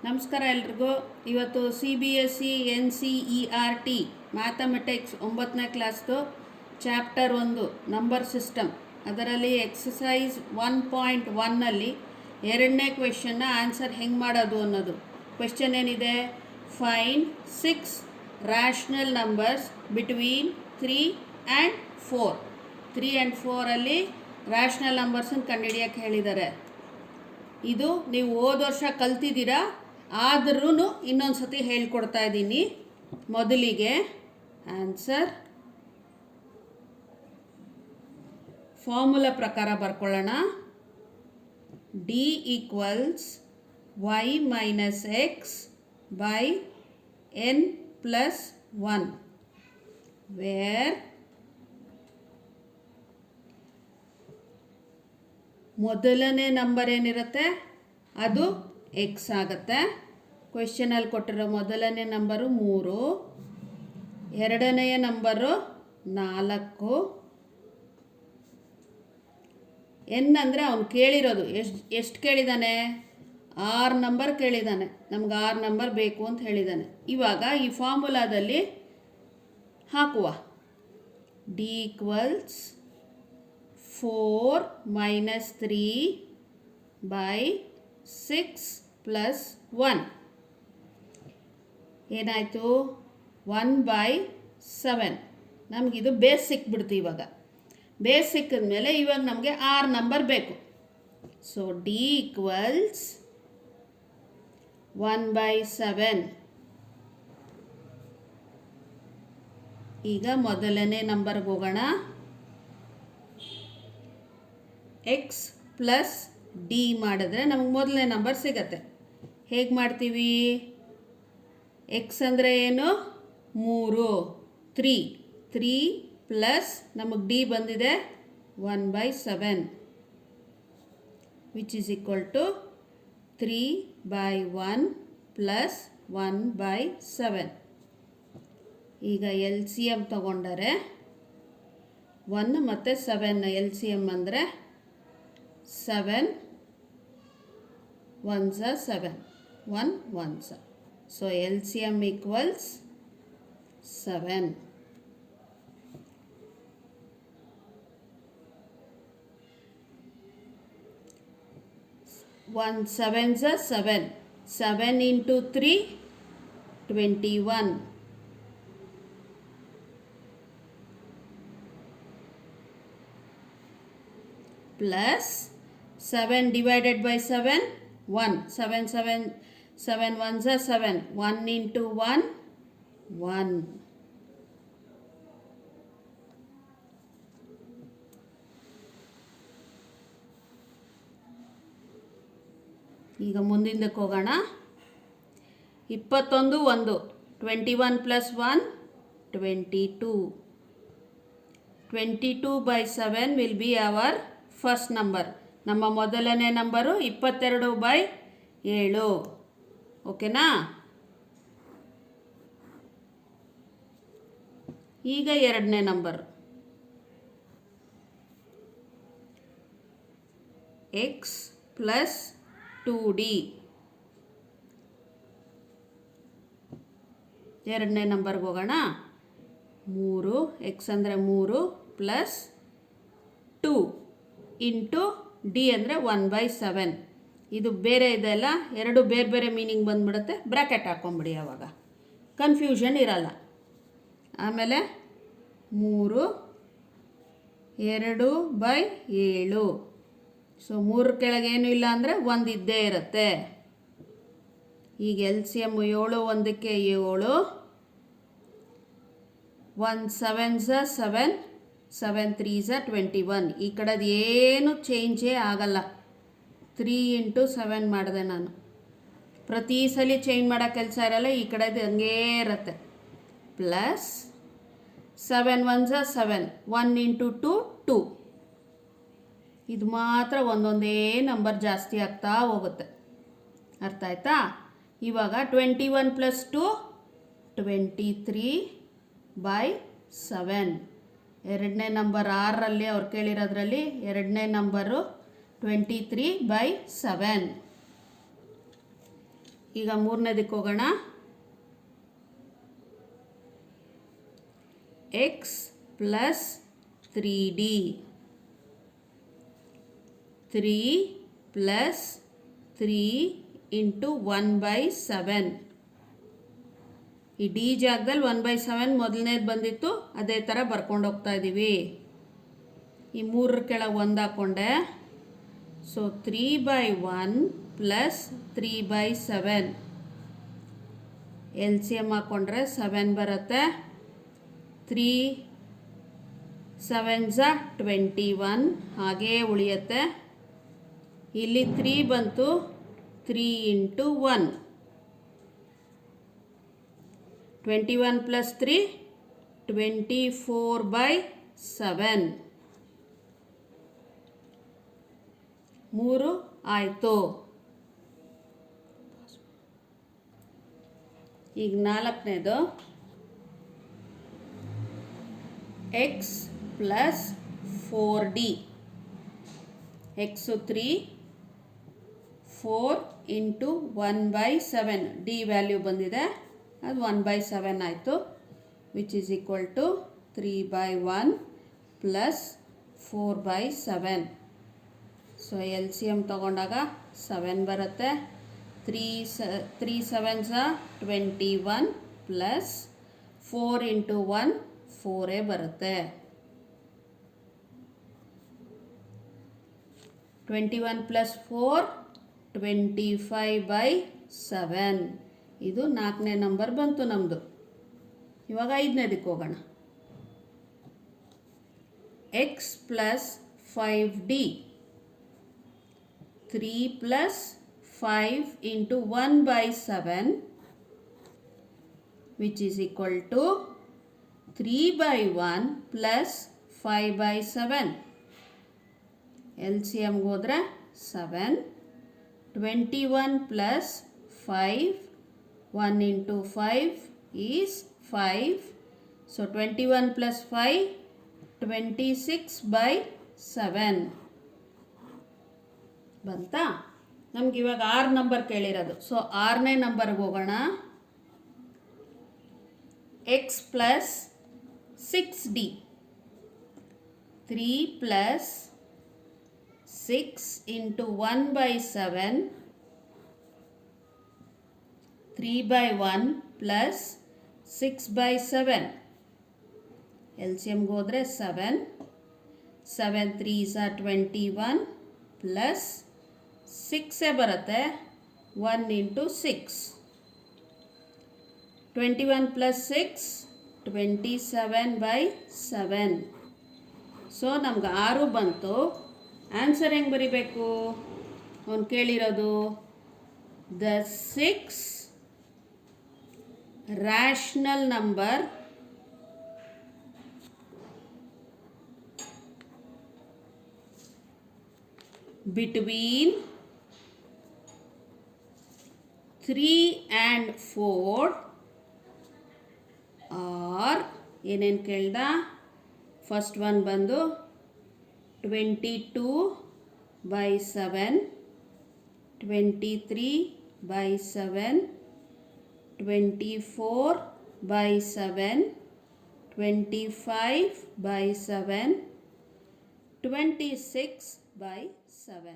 ನಮಸ್ಕಾರ ಎಲ್ರಿಗೂ. ಇವತ್ತು CBSE NCERT ಮ್ಯಾಥಮೆಟಿಕ್ಸ್ 9ನೇ ಕ್ಲಾಸ್ದು ಚಾಪ್ಟರ್ 1 ನಂಬರ್ ಸಿಸ್ಟಮ್ ಅದರಲ್ಲಿ ಎಕ್ಸಸೈಸ್ 1.1ನಲ್ಲಿ ಎರಡನೇ ಕ್ವೆಶ್ಚನ್ನ ಆನ್ಸರ್ ಹೆಂಗೆ ಮಾಡೋದು ಅನ್ನೋದು. ಕ್ವೆಶ್ಚನ್ ಏನಿದೆ? Find 6 rational numbers between 3 and 4. 3 and 4ಅಲ್ಲಿ ರ್ಯಾಷನಲ್ ನಂಬರ್ಸನ್ನು ಕಂಡುಹಿಡಿಯೋಕ್ಕೆ ಹೇಳಿದ್ದಾರೆ. ಇದು ನೀವು ಹೋದ ವರ್ಷ ಕಲ್ತಿದ್ದೀರಾ, ಆದ್ರೂ ಇನ್ನೊಂದು ಸತಿ ಹೇಳ್ಕೊಡ್ತಾ ಇದ್ದೀನಿ. ಮೊದಲಿಗೆ ಆನ್ಸರ್ ಫಾರ್ಮುಲಾ ಪ್ರಕಾರ ಬರ್ಕೊಳ್ಳೋಣ. D = y - x / n + 1 where ಮೊದಲನೇ ನಂಬರ್ ಏನಿರುತ್ತೆ ಅದು ಎಕ್ಸ್ ಆಗುತ್ತೆ. ಕ್ವೆಶ್ಚನಲ್ಲಿ ಕೊಟ್ಟಿರೋ ಮೊದಲನೇ ನಂಬರು 3, ಎರಡನೆಯ ನಂಬರು 4. ಎನ್ ಅಂದರೆ ಅವನು ಕೇಳಿರೋದು ಎಷ್ಟು ಕೇಳಿದ್ದಾನೆ? 6 ನಂಬರ್ ಕೇಳಿದ್ದಾನೆ. ನಮ್ಗೆ 6 ನಂಬರ್ ಬೇಕು ಅಂತ ಹೇಳಿದ್ದಾನೆ. ಇವಾಗ ಈ ಫಾರ್ಮುಲಾದಲ್ಲಿ ಹಾಕುವ. D = 4 - 3 / 6 + 1 ಏನಾಯಿತು? 1/7. ನಮಗಿದು ಬೇಸ್ ಸಿಕ್ಬಿಡ್ತು. ಇವಾಗ ಬೇಸ್ ಸಿಕ್ಕಿದ್ಮೇಲೆ ಇವಾಗ ನಮಗೆ 6 ನಂಬರ್ ಬೇಕು. So D = 1/7. ಈಗ ಮೊದಲನೇ ನಂಬರ್ಗೆ ಹೋಗೋಣ. x + D ಮಾಡಿದ್ರೆ ನಮಗೆ ಮೊದಲನೇ ನಂಬರ್ ಸಿಗತ್ತೆ. ಹೇಗೆ ಮಾಡ್ತೀವಿ? x ಅಂದರೆ ಏನು? 3. 3 ಪ್ಲಸ್ ನಮಗೆ D ಬಂದಿದೆ 1/7 ವಿಚ್ ಈಸ್ ಈಕ್ವಲ್ ಟು 3/1 + 1/7. ಈಗ LCM ತಗೊಂಡರೆ 1 ಮತ್ತು 7 LCM ಅಂದರೆ 7 1s 7 1 1s. So LCM = 7. One 7s 7. 7 into 3 21 plus 7 divided by 7 1. 7 1s 7. 1 into 1 1. ಈಗ ಮುಂದಿಂದಕ್ಕೆ ಹೋಗೋಣ. 21 1. 21 + 1 22. 22/7 will be our first number. ನಮ್ಮ ಮೊದಲನೇ ನಂಬರು 22/7. ಓಕೆನಾ? ಈಗ ಎರಡನೇ ನಂಬರ್ x + 2D. ಎರಡನೇ ನಂಬರ್ಗೆ ಹೋಗೋಣ. 3 x ಅಂದರೆ 3 + 2 ಇಂಟು D ಅಂದರೆ 1/7. ಇದು ಬೇರೆ ಇದೆಲ್ಲ, ಎರಡು ಬೇರೆ ಬೇರೆ ಮೀನಿಂಗ್ ಬಂದುಬಿಡುತ್ತೆ. ಬ್ರ್ಯಾಕೆಟ್ ಹಾಕ್ಕೊಂಬಿಡಿ, ಆವಾಗ ಕನ್ಫ್ಯೂಷನ್ ಇರಲ್ಲ. ಆಮೇಲೆ 3 2/7. ಸೊ 3 ಕೆಳಗೆ ಏನೂ ಇಲ್ಲ ಅಂದರೆ 1 ಇದ್ದೇ ಇರುತ್ತೆ. ಈಗ LCM 7 1ಕ್ಕೆ 7. 1 7s 7. 7 3s 21. ಈ ಕಡೆದು ಏನು ಚೇಂಜೇ ಆಗಲ್ಲ. 3 into 7 ಮಾಡಿದೆ ನಾನು. ಪ್ರತಿ ಸಲ ಚೇಂಜ್ ಮಾಡೋ ಕೆಲಸ ಇರಲ್ಲ. ಈ ಕಡೆದು ಹಂಗೇ ಇರುತ್ತೆ. Plus 7 1s 7. 1 into 2 2. ಇದು ಮಾತ್ರ ಒಂದೊಂದೇ ನಂಬರ್ ಜಾಸ್ತಿ ಆಗ್ತಾ ಹೋಗುತ್ತೆ. ಅರ್ಥ ಆಯ್ತಾ? ಇವಾಗ 21 + 2 23/7. ಎರಡನೇ ನಂಬರ್ 6ರಲ್ಲಿ ಅವ್ರು ಕೇಳಿರೋದ್ರಲ್ಲಿ ಎರಡನೇ ನಂಬರು 23/7. ಈಗ ಮೂರನೇದಕ್ಕೆ ಹೋಗೋಣ. X plus 3D 3 plus 3 into 1/7. ಈ ಡಿ ಜಾಗದಲ್ಲಿ 1/7 ಮೊದಲನೇದು ಬಂದಿತ್ತು, ಅದೇ ಥರ ಬರ್ಕೊಂಡು ಹೋಗ್ತಾ ಇದ್ದೀವಿ. ಈ 3 ಕೆಳಗೆ 1 ಹಾಕ್ಕೊಂಡೆ. So 3/1 plus 3/7 L C M ಹಾಕ್ಕೊಂಡ್ರೆ 7 ಬರುತ್ತೆ. 3 7s 21 ಹಾಗೇ ಉಳಿಯುತ್ತೆ. ಇಲ್ಲಿ 3 ಬಂತು, 3 ಇಂಟು 1 21 ಪ್ಲಸ್ 3 24/7 3 ಆಯಿತು. ಈಗ ನಾಲ್ಕನೇದು X plus 4D X 3 4 into 1/7 D value ಬಂದಿದೆ, ಅದು 1/7 ಆಯಿತು. Which is equal to 3/1 plus 4/7. So L C M ತೊಗೊಂಡಾಗ 7 ಬರುತ್ತೆ. 3 7s 21 ಪ್ಲಸ್ 4 ಇಂಟು 1 4 ಬರುತ್ತೆ. 21 ಪ್ಲಸ್ 4 25/7. ಇದು 4ನೇ ನಂಬರ್ ಬಂತು ನಮ್ಮದು. ಇವಾಗ 5ನೇದಕ್ಕೆ ಹೋಗೋಣ. X plus 5D 3 plus 5 into 1/7 which is equal to 3/1 plus 5/7. L C ಎಮ್ಗೆ ಹೋದರೆ 7. 21 plus 5 1 into 5 is 5. So 21 plus 5 26/7 ಬಂತಾ? ನಮ್ಗೆ ಇವಾಗ 6 ನಂಬರ್ ಕೇಳಿರೋದು. ಸೊ 6ನೇ ನಂಬರ್ಗೆ ಹೋಗೋಣ. X plus 6D 3 plus 6 into 1/7 3/1 plus 6/7 L C ಎಮ್ಗೆ ಹೋದರೆ 7. 7 3s 21 ಪ್ಲಸ್ 6 ಬರುತ್ತೆ. 1 ಇಂಟು 6 21 ಪ್ಲಸ್ 6 27/7. ಸೊ ನಮ್ಗೆ 6 ಬಂತು. ಆನ್ಸರ್ ಹೆಂಗೆ ಬರಿಬೇಕು? ಅವನು ಕೇಳಿರೋದು the 6 rational number between 3 and 4 are ಏನೇನು ಕೇಳ್ದ? ಫಸ್ಟ್ ಒನ್ ಬಂದು 22/7 23/7 24/7 25/7 26/7.